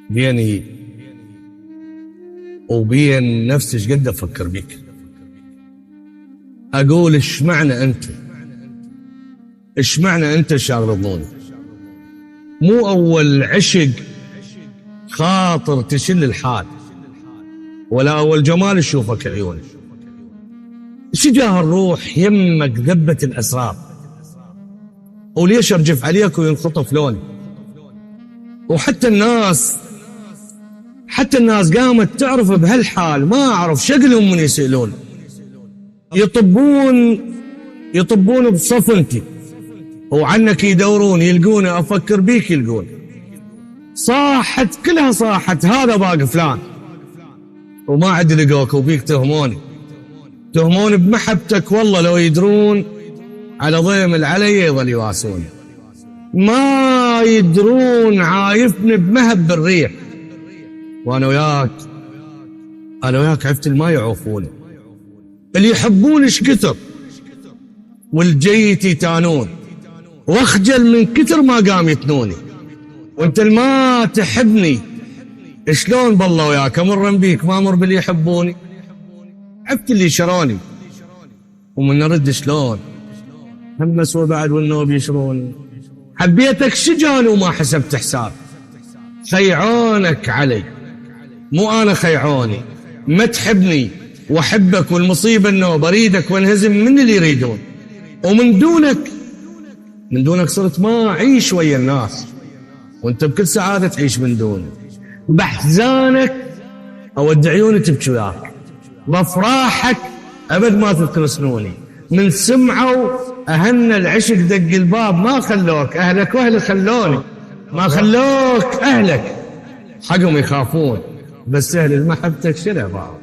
بيني وبين نفسي ايش قد افكر بيك. اقول ايش معنى انت شاغلوني. مو اول عشق خاطر تشل الحال، ولا اول جمال اشوفك عيوني. شجاه الروح يمك ذبة الاسرار، وليش ارجف عليك وينخطف لوني. وحتى الناس قامت تعرف بهالحال، ما اعرف شكلهم من يسألون. يطبون بصفنتي وعنك يدورون، يلقوني افكر بيك يلقوني. صاحت كلها صاحت هذا باقي فلان، وما عاد لقوك وبيك تهموني بمحبتك. والله لو يدرون على ضيم العلي يظل يواسوني. ما يدرون عايفني بمهب بالريح، وانا وياك عفت ما يعوفوني. اللي يحبون ايش كثر والجيت يتانون، واخجل من كثر ما قام يتنوني. وانت ما تحبني شلون بالله وياك امر بيك ما امر باللي يحبوني. عفت اللي شروني ومن نرد شلون هم اسوى بعد والنوب يشروني. حبيتك شجاني وما حسبت حساب، خيعونك علي مو انا خيعوني. ما تحبني واحبك والمصيبه انه بريدك وانهزم من اللي يريدون. ومن دونك صرت ما اعيش ويا الناس، وانت بكل سعاده تعيش من دوني. باحزانك اود عيوني تبكي وياك، بافراحك ابد ما تذكر سنوني. من سمعوا اهلنا العشق دق الباب، ما خلوك اهلك واهلي خلوني. ما خلوك اهلك حقهم يخافون، بس اهل محبتك شنو بعض.